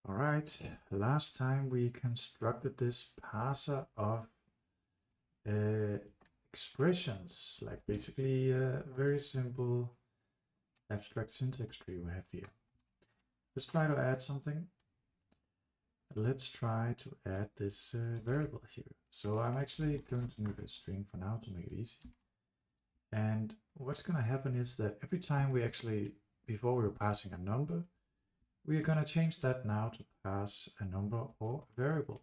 All right, last time we constructed this parser of expressions, like basically a very simple abstract syntax tree we have here. Let's try to add something. Let's try to add this variable here. So I'm actually going to make a string for now to make it easy. And what's going to happen is that every time we actually, before we were passing a number, we are going to change that now to pass a number or a variable.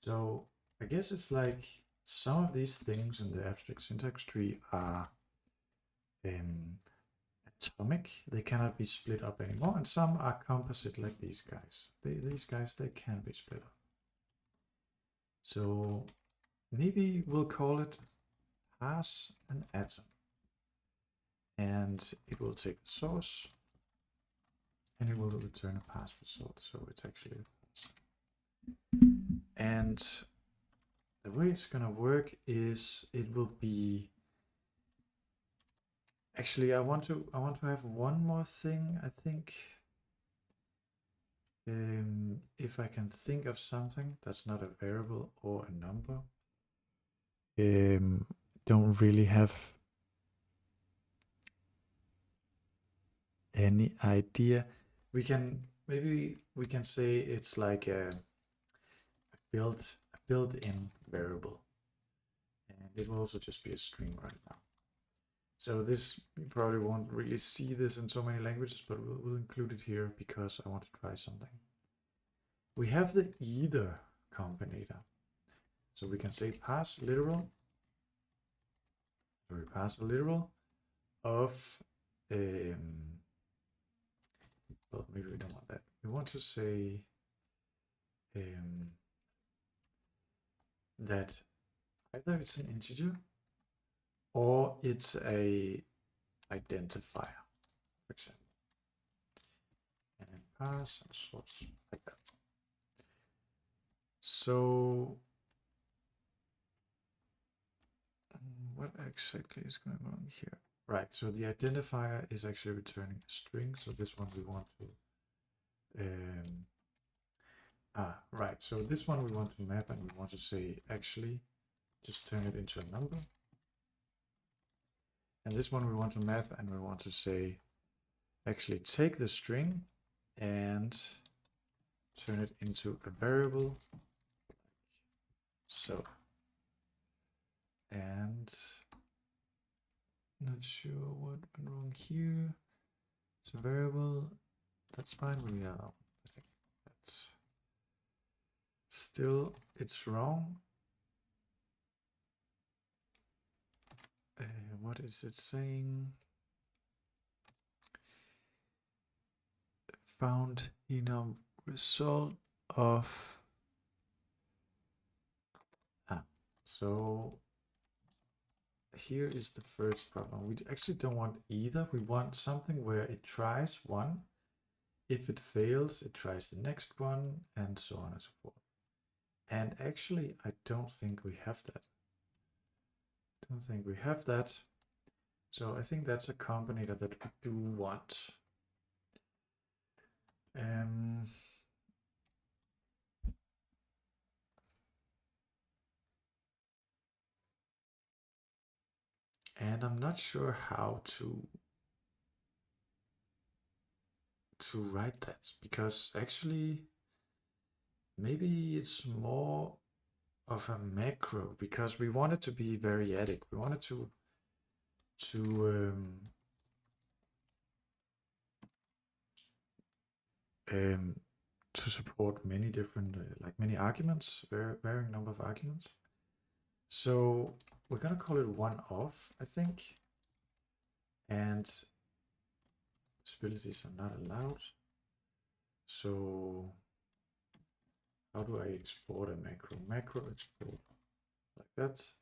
So I guess it's like some of these things in the abstract syntax tree are atomic. They cannot be split up anymore. And some are composite like these guys. These guys, they can be split up. So maybe we'll call it pass an atom. And it will take the source and it will return a pass result. So it's actually a pass. And the way it's gonna work is it will be actually I want to have one more thing. I think if I can think of something that's not a variable or a number. Don't really have any idea. Maybe we can say it's like a built-in variable, and it will also just be a string right now. So this, you probably won't really see this in so many languages, but we'll include it here because I want to try something. We have the either combinator. So we can say pass literal. So we pass a literal of, well, maybe we don't want that. We want to say that either it's an integer or it's a identifier, for example. And then pass and source like that. So what exactly is going on here? Right, so the identifier is actually returning a string. So this one we want to, right. So this one we want to map and we want to say actually just turn it into a number. And this one we want to map and we want to say actually take the string and turn it into a variable. So, and not sure what went wrong here. It's a variable. That's fine. I think that's still, it's wrong. What is it saying? Found in a result of, so here is the first problem. We actually don't want either. We want something where it tries one. If it fails, it tries the next one, and so on and so forth. And actually, I don't think we have that. So I think that's a combinator that we do want. And I'm not sure how to write that, because actually maybe it's more of a macro, because we want it to be variadic. We want it to support many different, like many arguments, varying number of arguments. So we're gonna call it one off, I think. And possibilities are not allowed. So how do I export a macro? Macro export like that.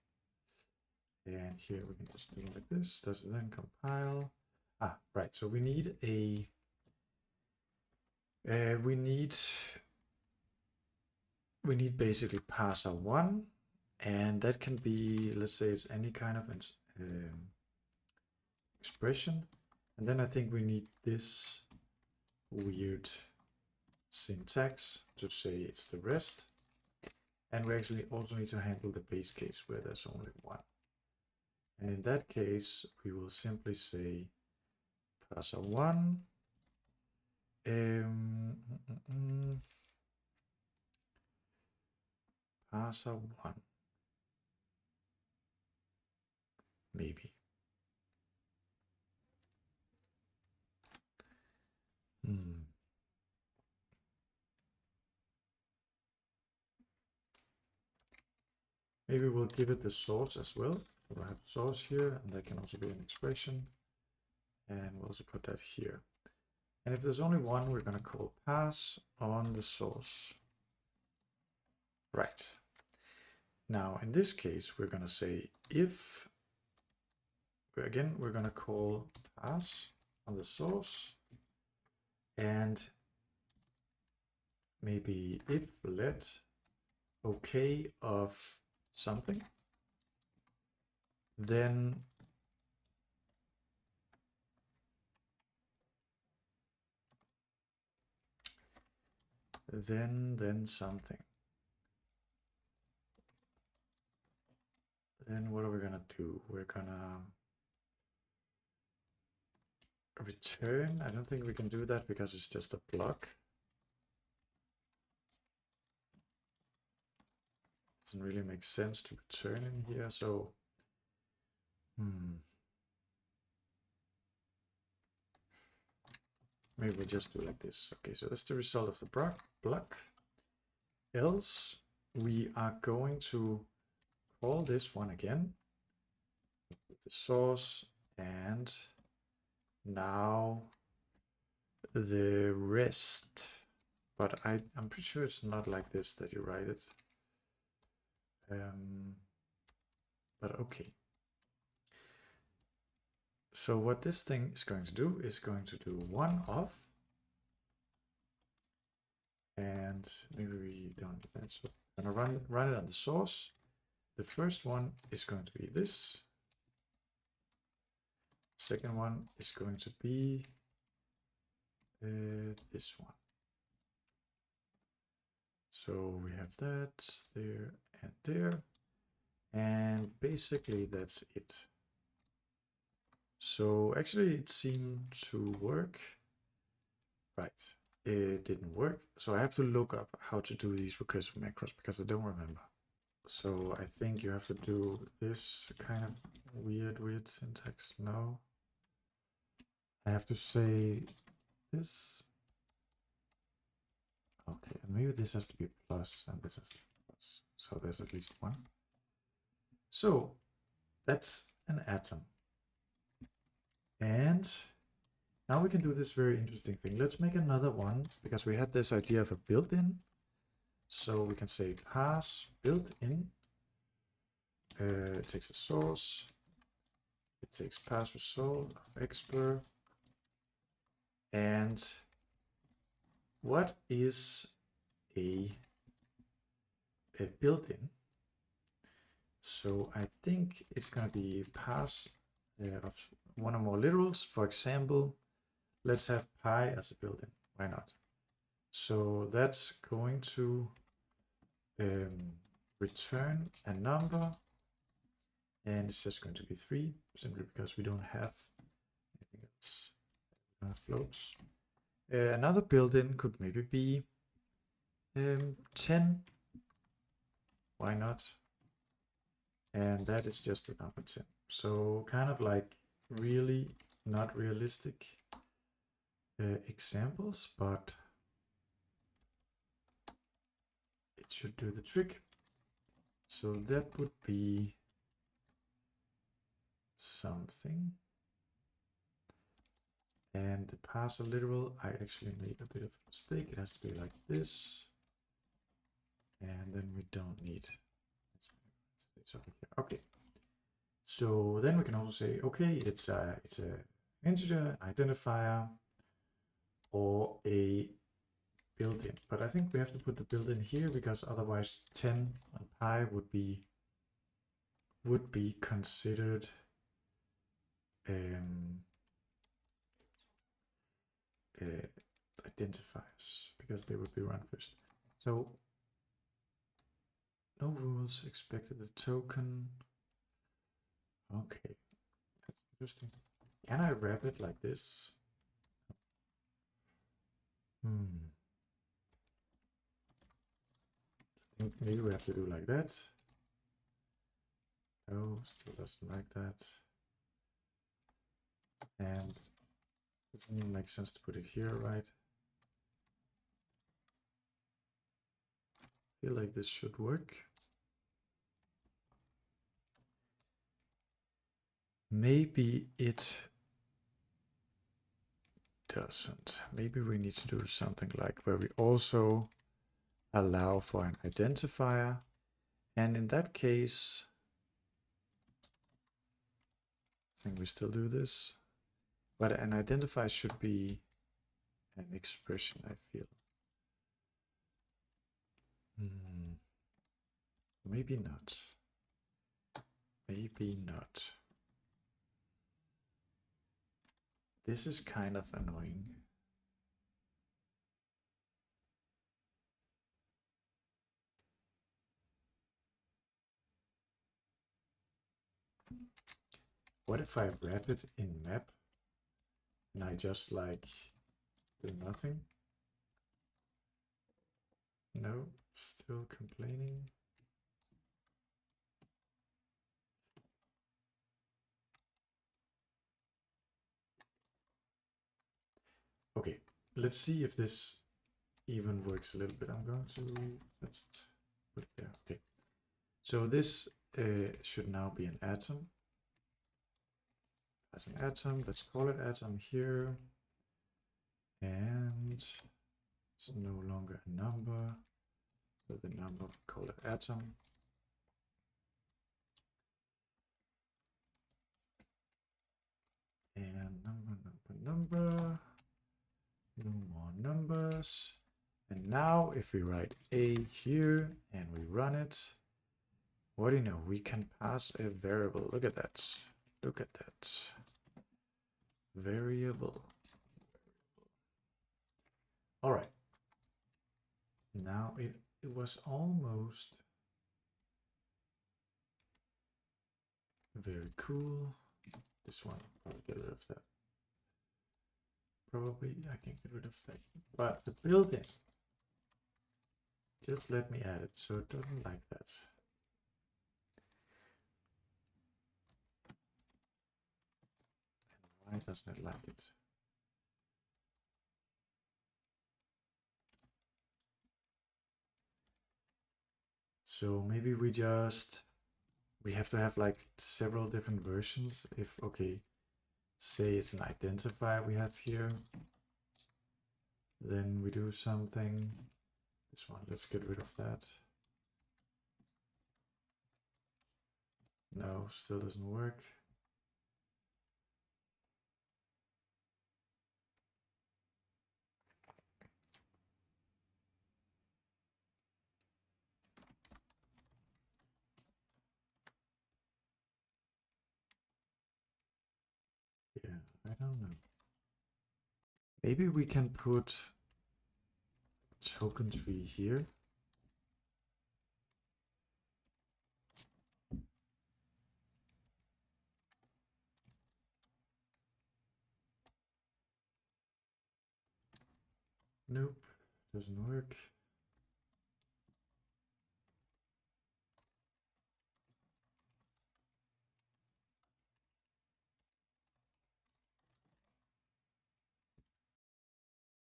And here we can just do it like this. Does it then compile? Right. So we need a we need basically parser one, and that can be, let's say it's any kind of expression. And then I think we need this weird syntax to say it's the rest. And we actually also need to handle the base case where there's only one. And in that case, we will simply say parser1 parser1 maybe. Maybe we'll give it the source as well. We'll have source here, and that can also be an expression. And we'll also put that here. And if there's only one, we're going to call pass on the source. Right. Now, in this case, we're going to say if, again, we're going to call pass on the source, and maybe if let okay of something, then something. Then what are we gonna do? We're gonna return. I don't think we can do that because it's just a block. Doesn't really make sense to return in here, so maybe we just do like this. Okay, so that's the result of the block. Else we are going to call this one again with the source, and now the rest. But I'm pretty sure it's not like this that you write it. But okay. So what this thing is going to do is going to do one of, and maybe we don't do that. So I'm gonna run it on the source. The first one is going to be this. Second one is going to be this one. So we have that there and there, and basically that's it. So actually it seemed to work. Right, it didn't work. So I have to look up how to do these recursive macros because I don't remember. So I think you have to do this kind of weird syntax. No, I have to say this. Okay, and maybe this has to be plus and this has to be plus. So there's at least one. So that's an atom. And now we can do this very interesting thing. Let's make another one because we had this idea of a built-in. So we can say pass built-in. It takes the source. It takes pass result of expr. And what is a built-in? So I think it's going to be pass of one or more literals. For example, let's have pi as a built-in. Why not? So that's going to return a number, and it's just going to be 3, simply because we don't have anything else floats. Another built-in could maybe be 10. Why not? And that is just the number 10. So kind of like really not realistic examples, but it should do the trick. So that would be something. And the parser literal, I actually made a bit of a mistake. It has to be like this. And then we don't need. Okay. So then we can also say, okay, it's a integer, identifier, or a built-in. But I think we have to put the built-in here because otherwise 10 on pi would be considered identifiers because they would be run first. So no rules expected a token. Okay, that's interesting. Can I wrap it like this? I think maybe we have to do like that. No, still doesn't like that. And it doesn't even make sense to put it here, right? I feel like this should work. Maybe it doesn't. Maybe we need to do something like where we also allow for an identifier. And in that case, I think we still do this. But an identifier should be an expression, I feel. Maybe not. Maybe not. This is kind of annoying. What if I wrap it in map and I just like do nothing? No, still complaining. Okay, let's see if this even works a little bit. I'm going to just put it there. Okay, so this should now be an atom. As an atom, let's call it atom here. And it's no longer a number. So the number, call it atom. And number. No more numbers. And now if we write a here and we run it, what do you know? We can pass a variable. Look at that. Look at that. Variable. All right. Now it was almost very cool. This one, I'll get rid of that. Probably I can get rid of that. But the building, just let me add it so it doesn't like that. And why doesn't it like it? So maybe we have to have like several different versions. If, okay, say it's an identifier we have here, then we do something. This one, let's get rid of that. No, still doesn't work. Yeah, I don't know. Maybe we can put token tree here. Nope, doesn't work.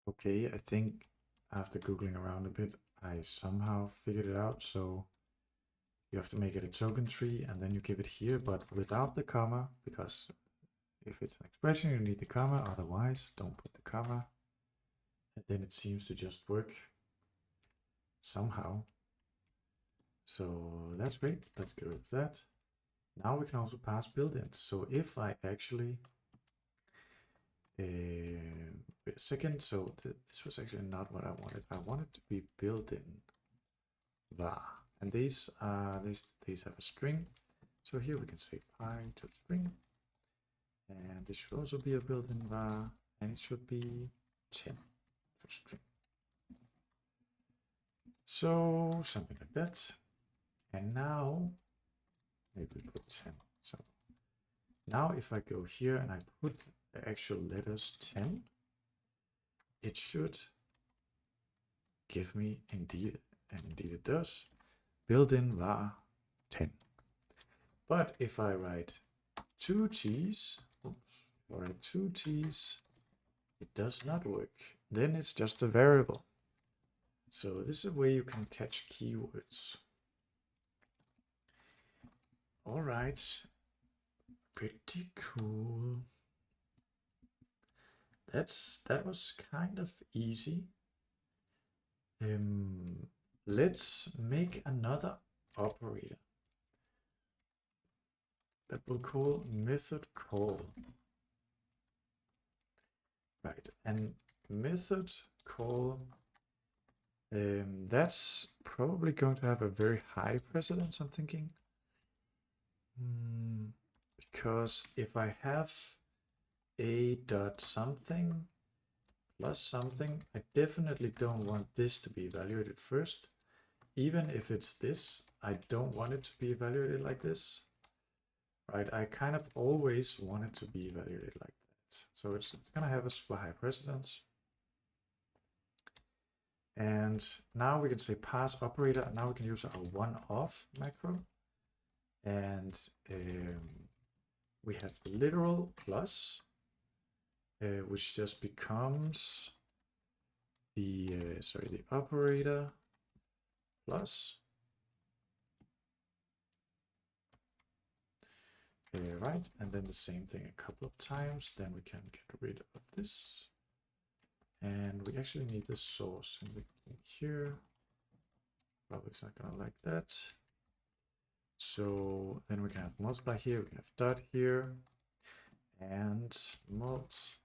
Okay, I think after Googling around a bit, I somehow figured it out. So you have to make it a token tree and then you give it here, but without the comma, because if it's an expression, you need the comma, otherwise don't put the comma. And then it seems to just work somehow. So that's great. Let's get rid of that. Now we can also pass built-ins. So if I actually, wait a second. So this was actually not what I wanted. I wanted to be built-in var, and these have a string. So here we can say pi to string, and this should also be a built-in var, and it should be 10. to string. So something like that. And now maybe we put 10. So now if I go here and I put the actual letters 10, it should give me indeed, and indeed it does, built-in var 10. But if I write 2 t's, oops, if I write 2 t's, it does not work. Then it's just a variable. So this is a way you can catch keywords. All right, pretty cool. That was kind of easy. Let's make another operator that we'll call method call. Right, and method call, that's probably going to have a very high precedence, I'm thinking. Because if I have a dot something plus something, I definitely don't want this to be evaluated first. Even if it's this, I don't want it to be evaluated like this. Right, I kind of always want it to be evaluated like that. So it's gonna have a super high precedence. And now we can say pass operator, and now we can use our one-off macro. And we have the literal plus, which just becomes the the operator plus. Right, and then the same thing a couple of times. Then we can get rid of this, and we actually need the source in the here. Probably it's not gonna like that. So then we can have multiply here, we can have dot here, and mult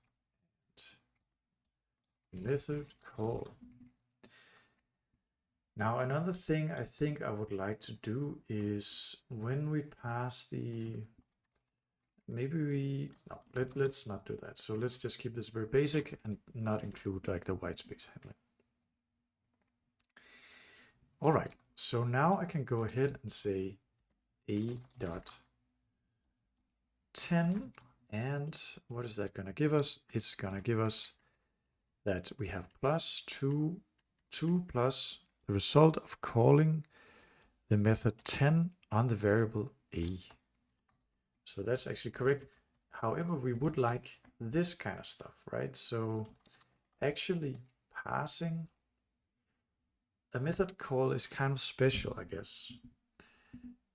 method call. Now another thing I think I would like to do is when we pass the, let's not do that. So let's just keep this very basic and not include like the white space handling. All right, so now I can go ahead and say a dot 10, and what is that going to give us? It's going to give us that we have plus 2 plus the result of calling the method 10 on the variable a. So that's actually correct. However, we would like this kind of stuff, right? So actually passing a method call is kind of special, I guess,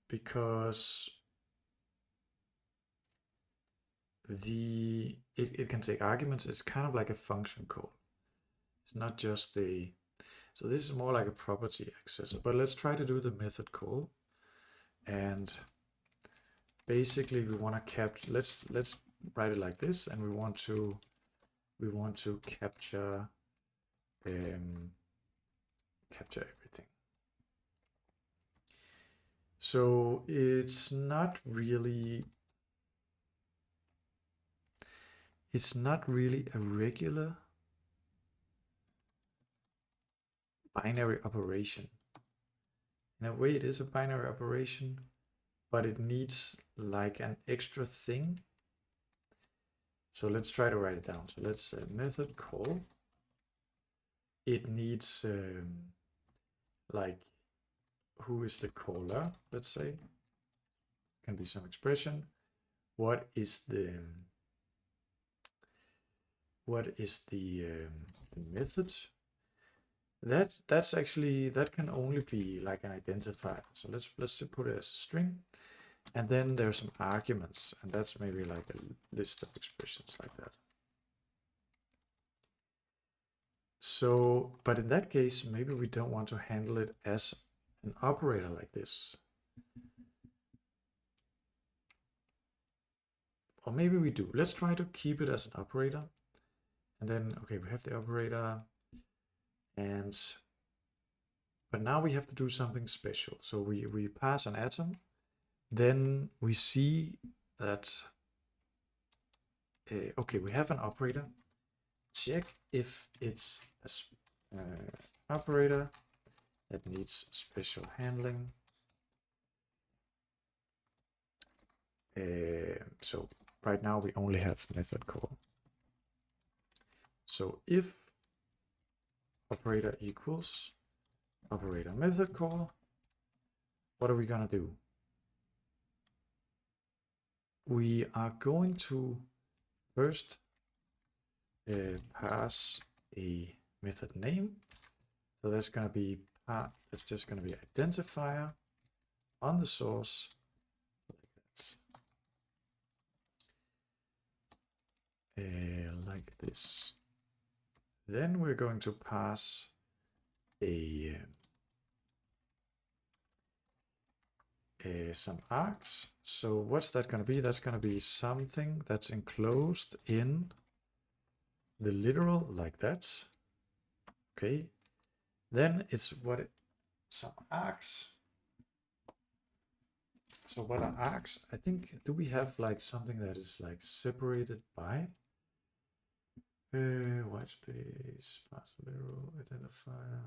because it can take arguments. It's kind of like a function call. It's not just a, so this is more like a property accessor, but let's try to do the method call. And basically we want to capture, let's write it like this, and we want to capture everything. So it's not really a regular binary operation. In a way it is a binary operation, but it needs like an extra thing. So let's try to write it down. So let's method call. It needs like who is the caller, let's say. Can be some expression. What is the method? That's actually, that can only be like an identifier. So let's just put it as a string, and then there's some arguments, and that's maybe like a list of expressions like that. So, but in that case, maybe we don't want to handle it as an operator like this. Or maybe we do. Let's try to keep it as an operator. And then, okay, we have the operator, but now we have to do something special. So we pass an atom, then we see that, okay, we have an operator, check if it's a operator that needs special handling. So right now we only have method call. So if operator equals operator method call, what are we gonna do? We are going to first pass a method name. So that's gonna be that's just gonna be identifier on the source. Like this. Then we're going to pass some args. So what's that going to be? That's going to be something that's enclosed in the literal like that. Okay. Then it's some args. So what are args? I think, do we have like something that is like separated by white space, parser literal, identifier.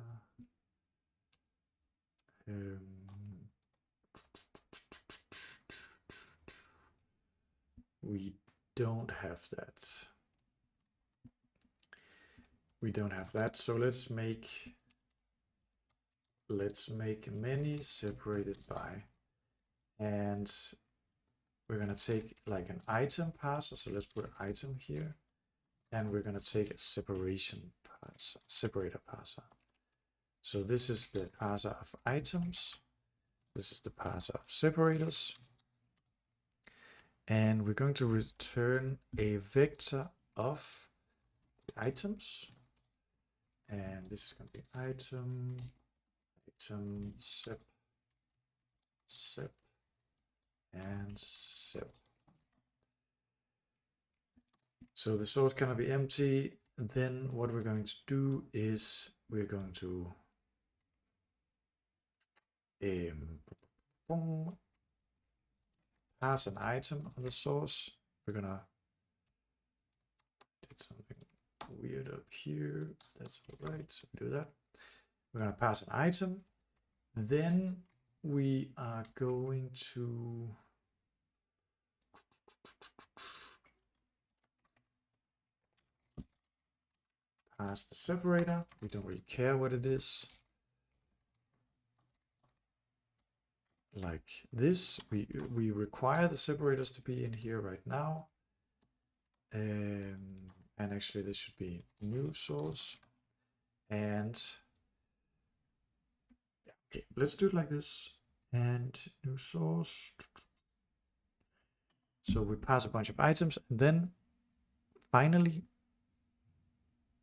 We don't have that. We don't have that. So let's make many separated by, and we're gonna take like an item parser. So let's put item here, and we're gonna take a separation parser, separator parser. So this is the parser of items. This is the parser of separators. And we're going to return a vector of the items. And this is going to be item, sep, and sep. So the source cannot be empty. Then what we're going to do is we're going to pass an item on the source. We're gonna did something weird up here. That's all right. So we do that. We're gonna pass an item. Then we are going to pass the separator. We don't really care what it is. Like this, we require the separators to be in here right now. And actually this should be new source. And yeah, okay, let's do it like this. And new source. So we pass a bunch of items, and then finally,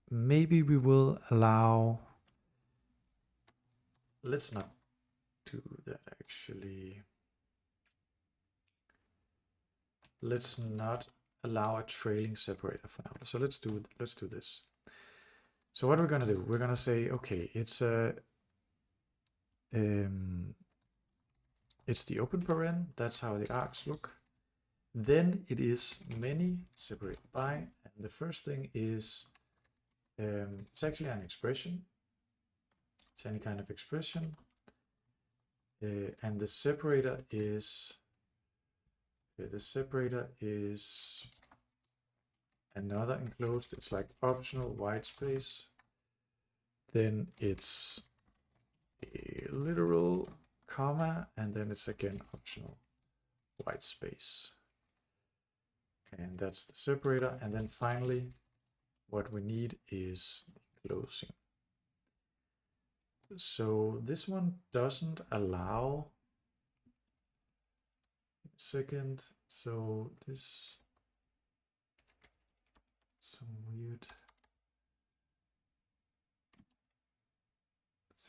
maybe we will allow, let's not do that actually. Let's not allow a trailing separator for now. So let's do this. So what we're gonna do, we're gonna say, okay, it's the open paren. That's how the args look. Then it is many separated by, and the first thing is it's actually an expression. It's any kind of expression, and the separator is another enclosed. It's like optional white space. Then it's a literal comma, and then it's again optional white space. And that's the separator. And then finally, what we need is the closing. So this one doesn't allow. Second, so this some weird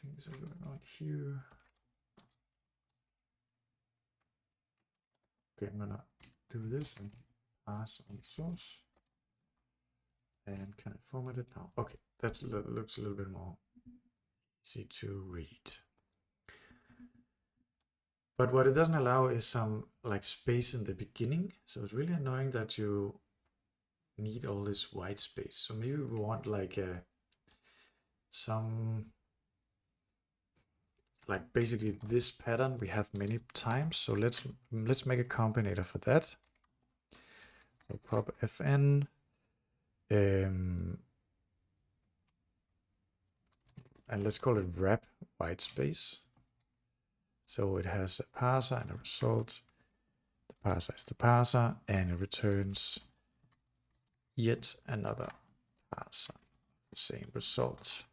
things are going on here. Okay, I'm gonna do this and pass on the source. And can I format it now? Okay, that looks a little bit more easy to read. But what it doesn't allow is some like space in the beginning. So it's really annoying that you need all this white space. So maybe we want like like basically this pattern we have many times. So let's make a combinator for that. So pop fn and let's call it wrap white space. So it has a parser and a result. The parser is the parser, and it returns yet another parser, the same result.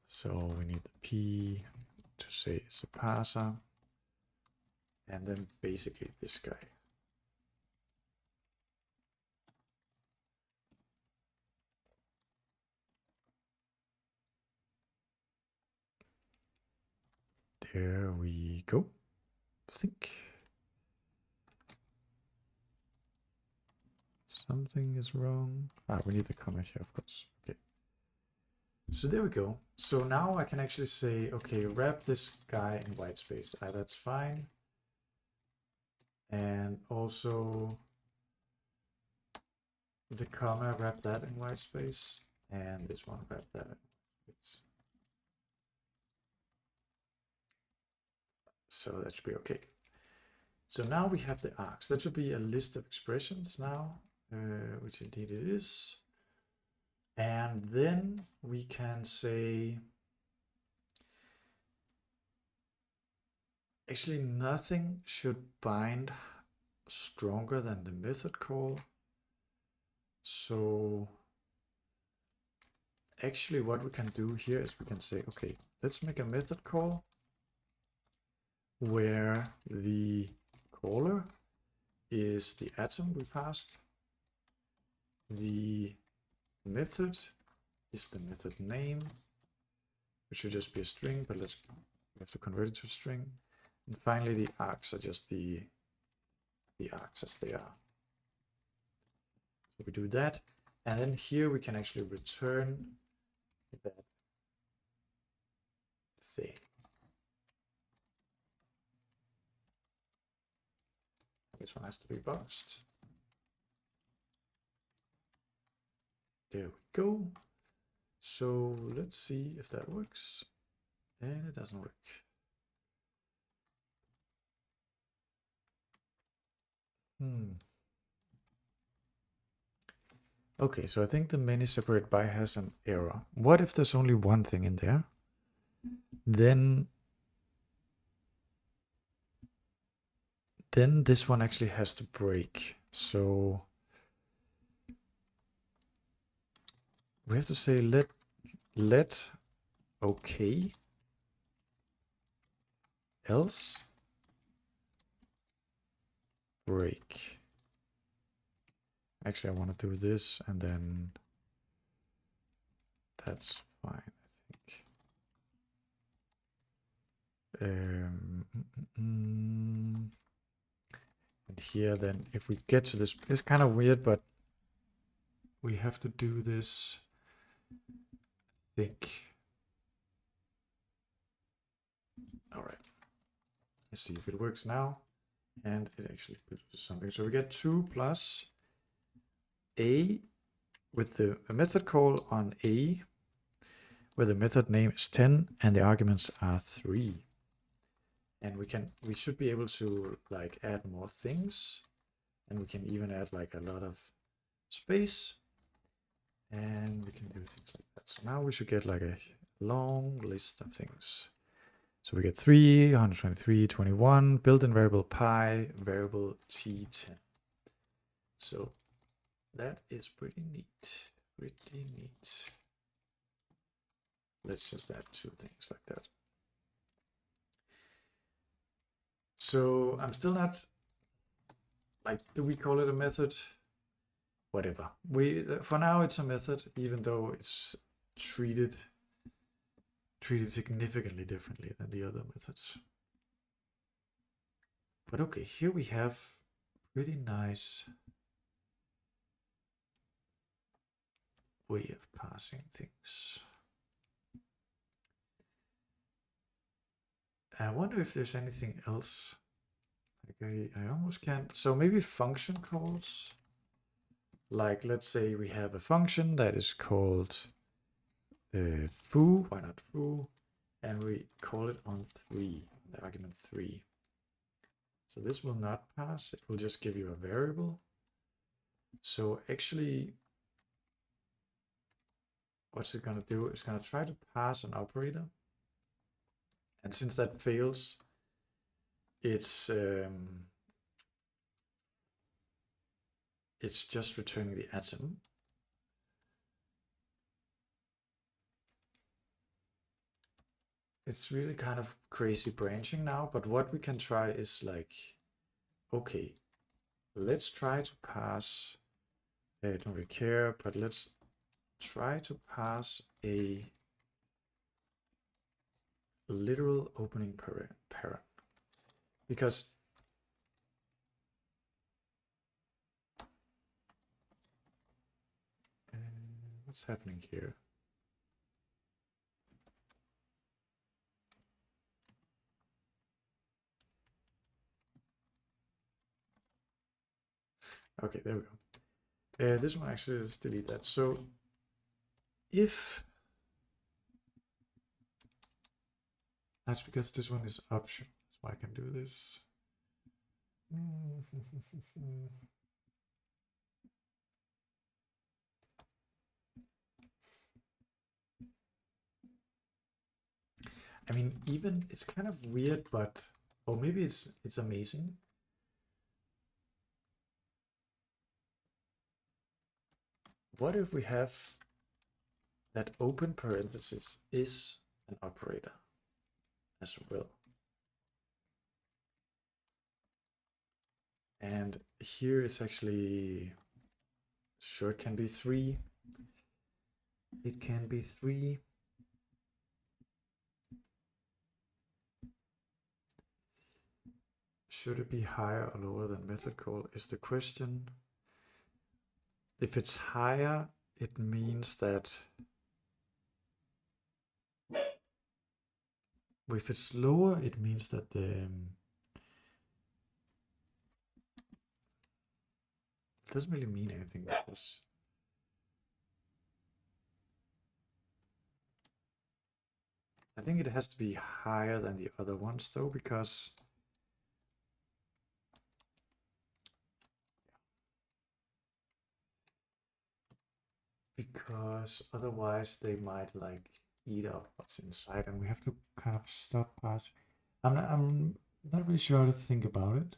So we need the p to say it's a parser, and then basically this guy. There we go. I think something is wrong. We need the comma here, of course. Okay. So there we go. So now I can actually say, okay, wrap this guy in white space. That's fine. And also the comma, wrap that in white space. And this one, wrap that in white space. So that should be okay. So now we have the arcs. That should be a list of expressions now, which indeed it is. And then we can say, actually nothing should bind stronger than the method call. So actually what we can do here is we can say, okay, let's make a method call where the caller is the atom we passed. The method is the method name, which should just be a string, but we have to convert it to a string. And finally, the arcs are just the arcs as they are. So we do that, and then here we can actually return that thing. This one has to be boxed. There we go. So let's see if that works. And it doesn't work. Okay, so I think the many separate by has an error. What if there's only one thing in there? Then this one actually has to break. So we have to say let okay else break. Actually, I want to do this, and then that's fine, I think. And here, then, if we get to this, it's kind of weird, but we have to do this, I think. All right. Let's see if it works now. And it actually produces something. So we get 2 plus a with the method call on a, where the method name is 10 and the arguments are 3. And we should be able to like add more things, and we can even add like a lot of space, and we can do things like that. So now we should get like a long list of things. So we get 3, 123, 21, built-in variable pi, variable t10. So that is pretty neat, pretty neat. Let's just add 2 things like that. So I'm still not, like, do we call it a method? Whatever. For now it's a method, even though it's treated significantly differently than the other methods. But okay, here we have pretty nice way of passing things. I wonder if there's anything else. Like I almost can't. So maybe function calls. Like, let's say we have a function that is called foo, why not foo? And we call it on 3, the argument 3. So this will not pass, it will just give you a variable. So actually, what's it gonna do? It's gonna try to pass an operator. And since that fails, it's just returning the atom. It's really kind of crazy branching now, but what we can try is like, okay, let's try to pass, I don't really care, but let's try to pass a literal opening parent. Because what's happening here? Okay, there we go. This one actually, let's delete that. So if that's because this one is optional, that's why I can do this. I mean, even it's kind of weird, but or maybe it's amazing. What if we have that open parenthesis is an operator as well? And here is actually, sure, it can be 3. It can be 3. Should it be higher or lower than method call is the question. If it's higher, it means that if it's lower, it means that the it doesn't really mean anything because I think it has to be higher than the other ones though, because otherwise they might like eat up what's inside, and we have to kind of stop passing. I'm not really sure how to think about it.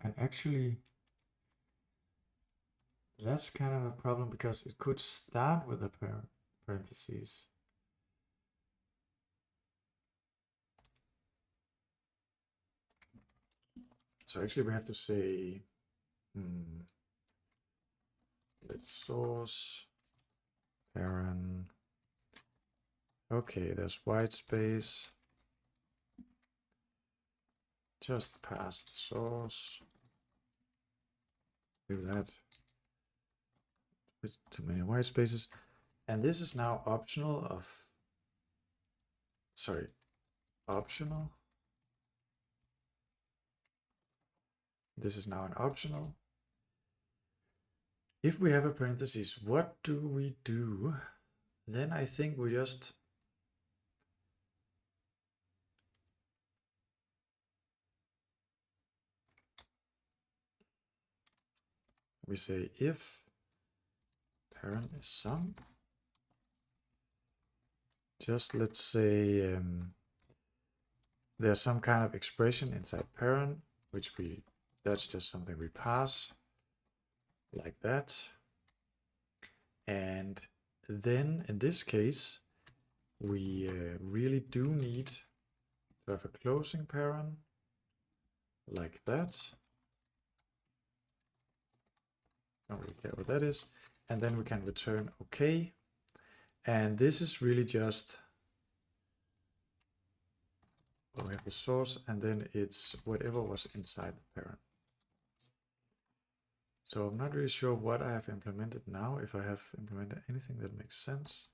And actually, that's kind of a problem because it could start with a parentheses. So actually we have to say, let's source parent. Okay, there's white space. Just pass the source. Do that with too many white spaces. And this is now optional of, sorry, optional. This is now an optional. If we have a parenthesis, what do we do? Then I think we just we say if parent is sum, just let's say there's some kind of expression inside parent, which that's just something we pass like that. And then in this case, we really do need to have a closing parent like that. Don't really care what that is. And then we can return OK. And this is really just, well, we have the source and then it's whatever was inside the parent. So I'm not really sure what I have implemented now, if I have implemented anything that makes sense.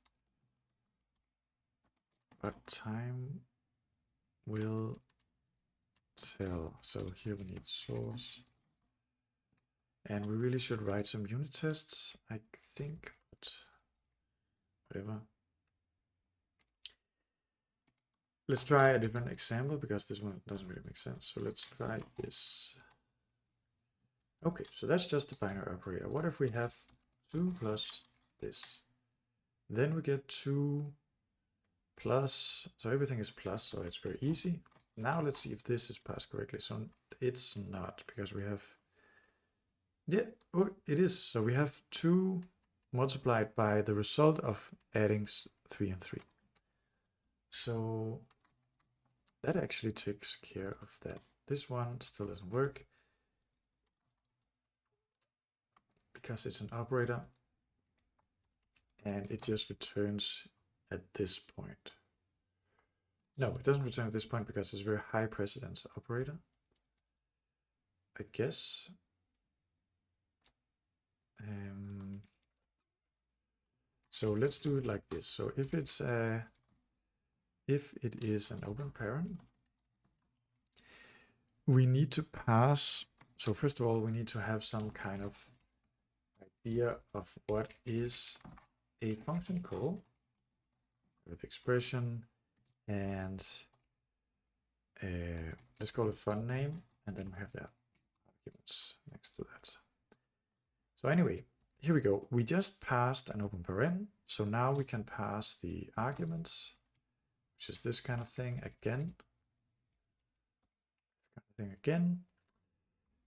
but time will tell. So here we need source. And we really should write some unit tests, I think, but whatever. Let's try a different example because this one doesn't really make sense. So let's try this. Okay, so that's just a binary operator. What if we have 2 plus this? Then we get 2 plus, so everything is plus, so it's very easy. Now let's see if this is passed correctly. So it's not, because we have, yeah, oh, it is. So we have 2 multiplied by the result of adding 3 and 3. So that actually takes care of that. This one still doesn't work because it's an operator and it just returns at this point. No, it doesn't return at this point because it's a very high precedence operator, I guess. So let's do it like this. So if it's if it is an open parent, we need to pass. So first of all, we need to have some kind of idea of what is a function call with expression, and let's call it fun name, and then we have the arguments next to that. So anyway, here we go. We just passed an open paren, so now we can pass the arguments, which is this kind of thing again.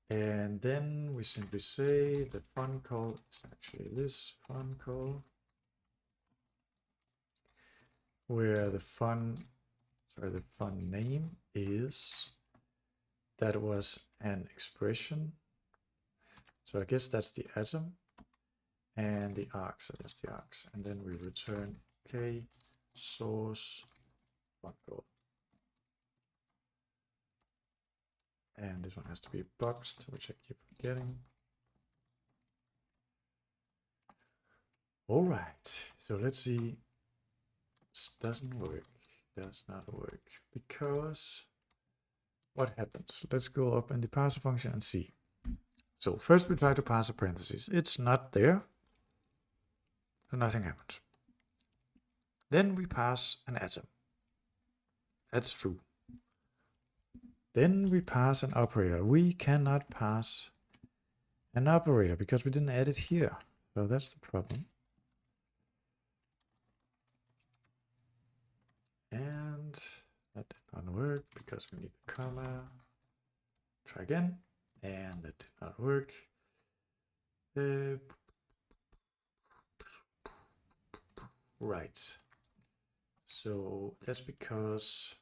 And then we simply say the fun call is actually this fun call, where the fun name is, that was an expression. So I guess that's the atom, and the args are just the args. And then we return k source fun call. And this one has to be boxed, which I keep forgetting. All right, so let's see. This doesn't work. Does not work because what happens? Let's go up in the parser function and see. So first we try to pass a parenthesis. It's not there, so nothing happens. Then we pass an atom. That's true. Then we pass an operator. We cannot pass an operator because we didn't add it here. So that's the problem. And that did not work because we need a comma. Try again. And that did not work. Right. So that's because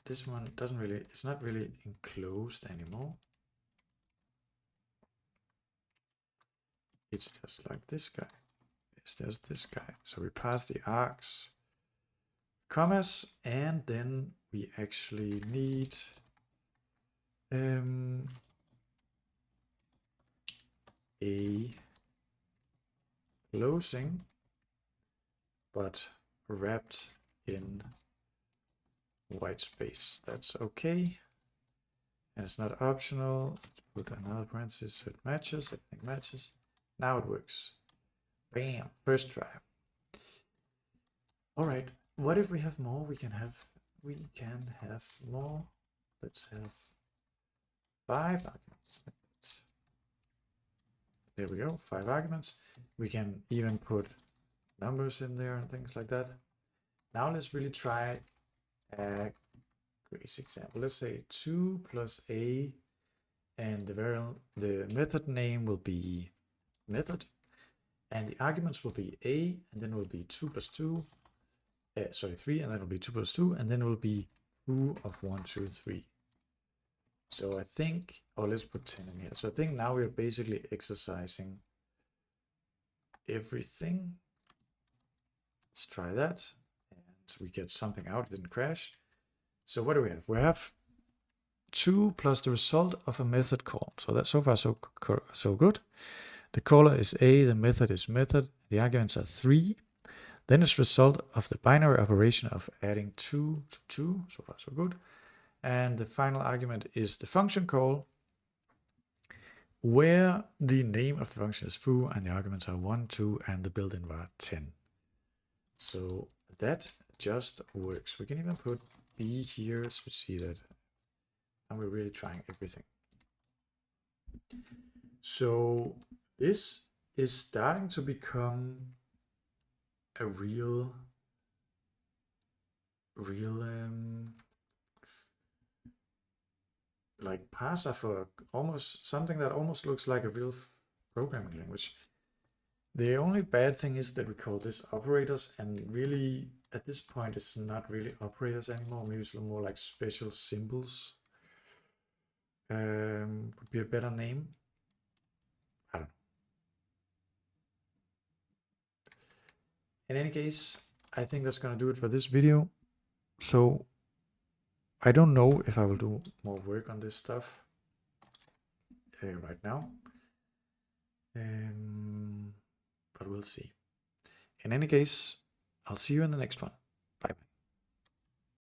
this one doesn't really, it's not really enclosed anymore. It's just like this guy. It's just this guy. So we pass the args, commas, and then we actually need a closing, but wrapped in white space. That's okay. And it's not optional. Let's put another parenthesis so it matches. Everything matches. Now it works. Bam, first try. All right, what if we have more? We can have more. Let's have 5 arguments. There we go, 5 arguments. We can even put numbers in there and things like that. Now let's really try a crazy example. Let's say 2 plus a, and the method name will be method, and the arguments will be a, and then will be 2 plus 2, 3, and then will be 2 plus 2, and then will be foo of 1, 2, 3. So I think, oh, let's put 10 in here. So I think now we're basically exercising everything. Let's try that, and we get something out. It didn't crash. So what do we have? We have 2 plus the result of a method call. So that's so far so good. The caller is A, the method is method, the arguments are 3. Then it's result of the binary operation of adding 2 to 2, so far so good. And the final argument is the function call, where the name of the function is foo and the arguments are 1, 2, and the built-in var 10. So that just works. We can even put B here so we see that, and we're really trying everything. So this is starting to become a real like parser for almost something that almost looks like a real programming language. The only bad thing is that we call this operators, and really at this point it's not really operators anymore. Maybe it's a little more like special symbols. Would be a better name. I don't know. In any case, I think that's gonna do it for this video. So I don't know if I will do more work on this stuff right now, but we'll see. In any case, I'll see you in the next one.